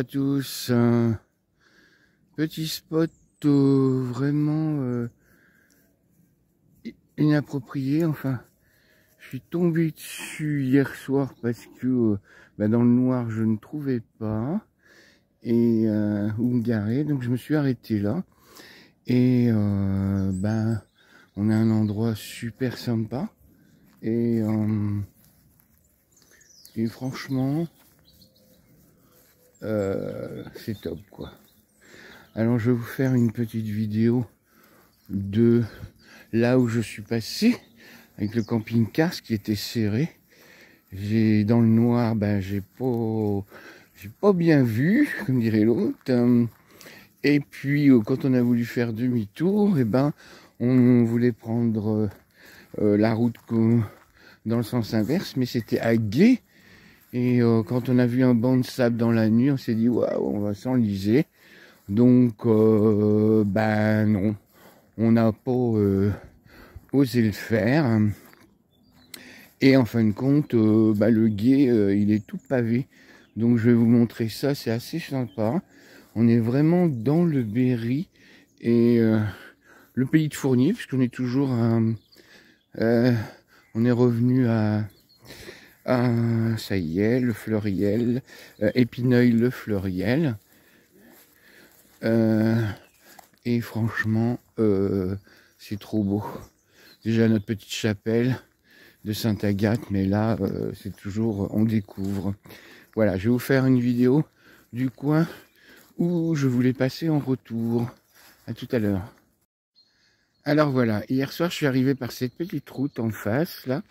tous, un petit spot vraiment inapproprié. Enfin, je suis tombé dessus hier soir parce que dans le noir je ne trouvais pas et où me garer, donc je me suis arrêté là et on a un endroit super sympa et franchement c'est top quoi. Alors je vais vous faire une petite vidéo de là où je suis passé avec le camping-car, ce qui était serré. J'ai dans le noir, j'ai pas bien vu, comme dirait l'autre. Et puis quand on a voulu faire demi-tour, on voulait prendre la route dans le sens inverse, mais c'était à gué. Et quand on a vu un banc de sable dans la nuit, on s'est dit waouh, on va s'enliser. Donc non, on n'a pas osé le faire. Et en fin de compte, le gué, il est tout pavé. Donc je vais vous montrer ça, c'est assez sympa. On est vraiment dans le Berry et le pays de Fournier, puisqu'on est toujours on est revenu à ça y est, le Fleuriel, Épineuil-le-Fleuriel. Et franchement, c'est trop beau. Déjà notre petite chapelle de Sainte-Agathe, mais là, c'est toujours, on découvre. Voilà, je vais vous faire une vidéo du coin où je voulais passer en retour. À tout à l'heure. Alors voilà, hier soir, je suis arrivé par cette petite route en face, là.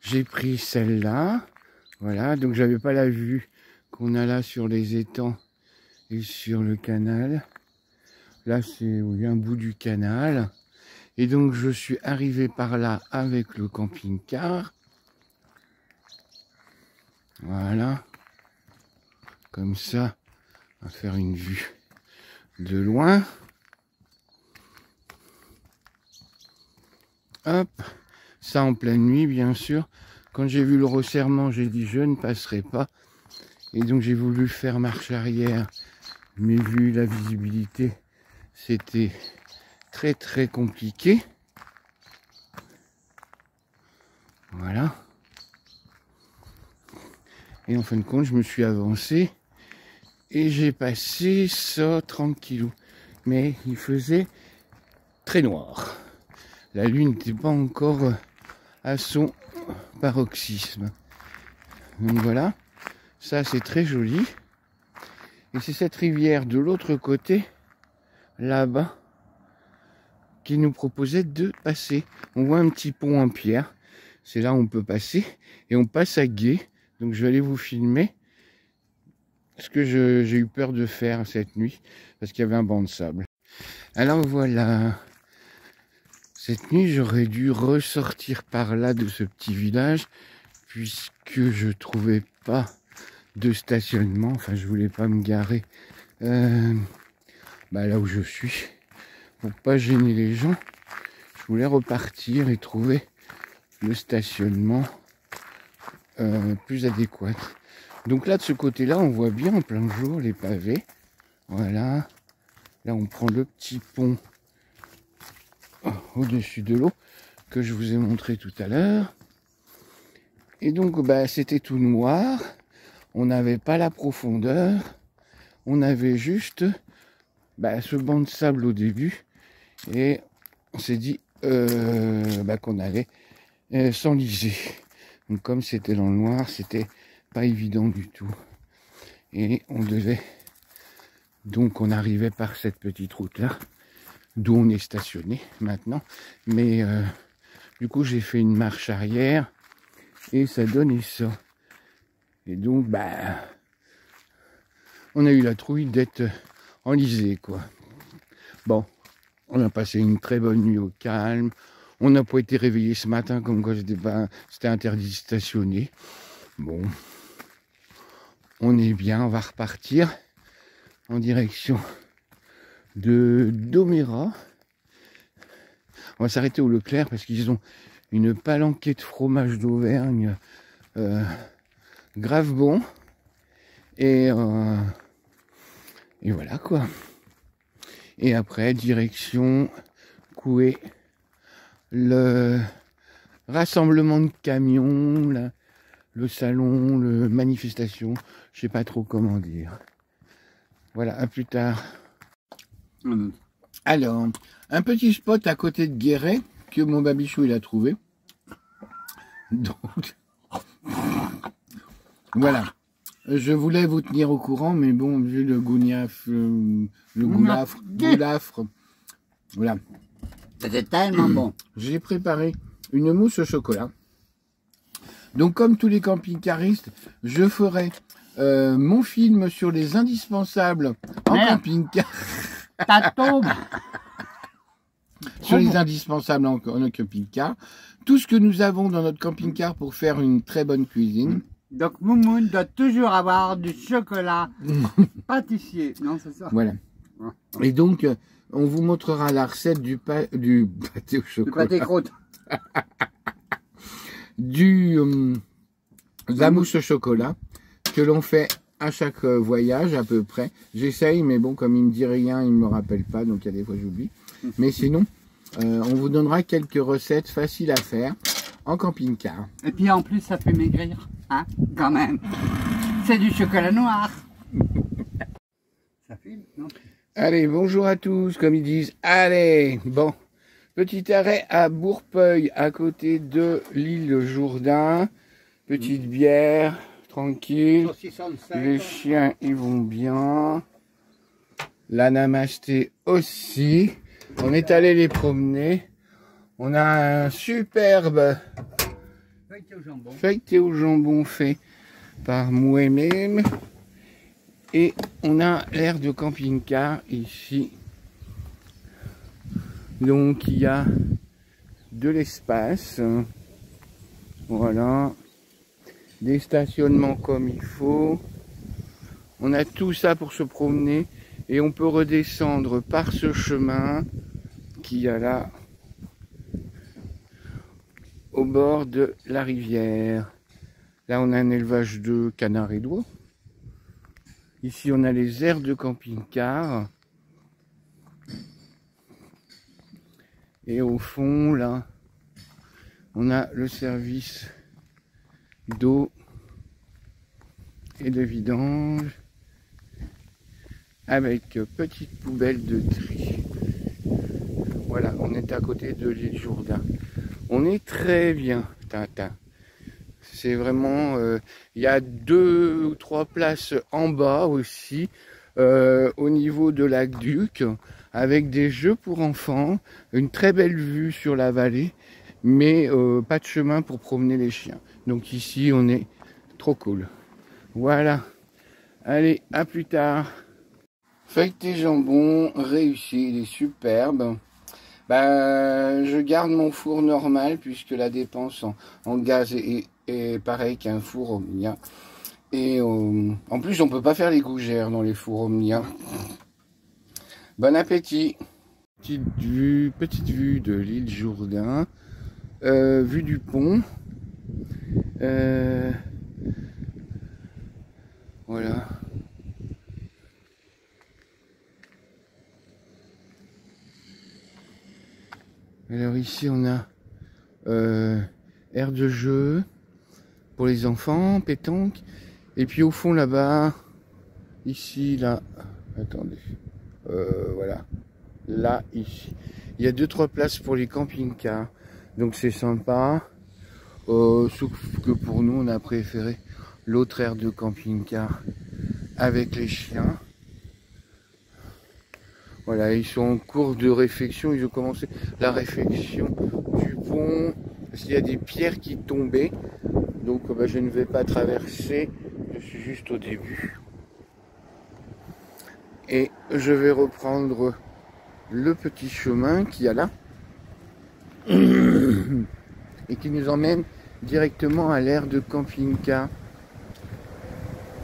J'ai pris celle-là. Voilà, donc j'avais pas la vue qu'on a là sur les étangs et sur le canal. Là, c'est un bout du canal. Et donc, je suis arrivé par là avec le camping-car. Voilà. Comme ça, on va faire une vue de loin. Hop. Ça en pleine nuit, bien sûr. Quand j'ai vu le resserrement, j'ai dit je ne passerai pas. Et donc, j'ai voulu faire marche arrière. Mais vu la visibilité, c'était très très compliqué. Voilà. Et en fin de compte, je me suis avancé et j'ai passé ça tranquillou. Mais il faisait très noir. La lune n'était pas encore à son paroxysme. Donc voilà, ça c'est très joli. Et c'est cette rivière de l'autre côté, là-bas, qui nous proposait de passer. On voit un petit pont en pierre. C'est là où on peut passer. Et on passe à gué. Donc je vais aller vous filmer ce que j'ai eu peur de faire cette nuit. Parce qu'il y avait un banc de sable. Alors voilà. Cette nuit, j'aurais dû ressortir par là de ce petit village. Puisque je trouvais pas de stationnement. Enfin, je voulais pas me garer là où je suis. Pour pas gêner les gens. Je voulais repartir et trouver le stationnement plus adéquat. Donc là, de ce côté-là, on voit bien en plein jour les pavés. Voilà. Là, on prend le petit pont au-dessus de l'eau que je vous ai montré tout à l'heure. Et donc, c'était tout noir. On n'avait pas la profondeur. On avait juste ce banc de sable au début. Et on s'est dit qu'on allait s'enliser. Donc comme c'était dans le noir, c'était pas évident du tout. Et on devait... Donc on arrivait par cette petite route là, d'où on est stationné maintenant. Mais du coup j'ai fait une marche arrière et ça donnait ça. Et donc on a eu la trouille d'être enlisé quoi. Bon, on a passé une très bonne nuit au calme. On n'a pas été réveillé ce matin comme quoi c'était interdit de stationner. Bon, on est bien, on va repartir en direction de Domérat. On va s'arrêter au Leclerc parce qu'ils ont une palanquée de fromage d'Auvergne grave bon. Et Et voilà quoi. Et après, direction Coué, le rassemblement de camions, là, le salon, le manifestation, je sais pas trop comment dire. Voilà, à plus tard. Alors, un petit spot à côté de Guéret que mon babichou il a trouvé. Donc, voilà. Je voulais vous tenir au courant, mais bon, vu le gouniaf, le goulafre, voilà. C'était tellement bon. J'ai préparé une mousse au chocolat. Donc, comme tous les camping-caristes, je ferai mon film sur les indispensables en camping-car. Sur les indispensables en camping-car. Tout ce que nous avons dans notre camping-car pour faire une très bonne cuisine. Donc, Moumoun doit toujours avoir du chocolat pâtissier. Non, c'est ça. Voilà. Et donc, on vous montrera la recette du pâté au chocolat. Du pâté croûte. La mousse au chocolat que l'on fait à chaque voyage à peu près. J'essaye, mais bon, comme il me dit rien, il me rappelle pas, donc il y a des fois j'oublie. Mais sinon, on vous donnera quelques recettes faciles à faire en camping-car. Et puis en plus, ça fait maigrir, hein, quand même. C'est du chocolat noir. Ça filme, non? Allez, bonjour à tous, comme ils disent. Allez, bon, petit arrêt à Bourpeuil, à côté de l'île Jourdain. Petite bière, tranquille. Les chiens, ils vont bien. La namasté aussi. On est allé les promener. On a un superbe feuilleté au jambon fait par moi-même. Et on a l'air de camping-car ici. Donc il y a de l'espace. Voilà. Des stationnements comme il faut. On a tout ça pour se promener. Et on peut redescendre par ce chemin qu'il y a là, au bord de la rivière. Là, on a un élevage de canards et d'oies. Ici, on a les aires de camping-car. Et au fond, là, on a le service d'eau et de vidange avec petite poubelle de tri. Voilà, on est à côté de l'île Jourdain. On est très bien, Tintin. C'est vraiment... il y a 2 ou 3 places en bas aussi, au niveau de l'aqueduc, avec des jeux pour enfants, une très belle vue sur la vallée, mais pas de chemin pour promener les chiens. Donc ici, on est trop cool. Voilà. Allez, à plus tard. Feuilleté jambon, réussi, il est superbe. Je garde mon four normal puisque la dépense en gaz est pareil qu'un four Omnia. Et en plus, on peut pas faire les gougères dans les fours Omnia. Bon appétit. Petite vue de l'île Jourdain. Vue du pont. Voilà. Alors ici on a aire de jeu pour les enfants, pétanque. Et puis au fond là-bas, ici, là, attendez, voilà, là, ici. Il y a 2-3 places pour les camping-cars. Donc c'est sympa. Sauf que pour nous, on a préféré l'autre aire de camping-car avec les chiens. Voilà, ils sont en cours de réfection, ils ont commencé la réfection du pont, parce qu'il y a des pierres qui tombaient, donc je ne vais pas traverser, je suis juste au début. Et je vais reprendre le petit chemin qu'il y a là, et qui nous emmène directement à l'aire de camping-car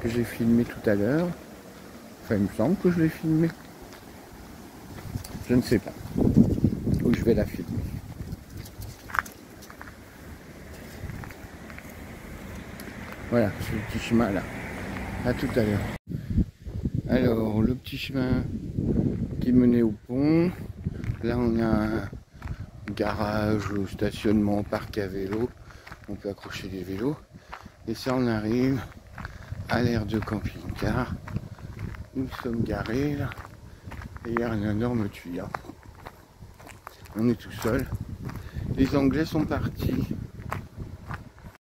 que j'ai filmé tout à l'heure. Enfin, il me semble que je l'ai filmé. Je ne sais pas où je vais la filmer. Voilà, c'est le petit chemin là. À tout à l'heure. Alors, le petit chemin qui menait au pont. Là, on a un garage, stationnement, parc à vélo. On peut accrocher des vélos. Et ça, on arrive à l'aire de camping-car. Nous sommes garés là. Et il y a un énorme tuyau. On est tout seul. Les Anglais sont partis.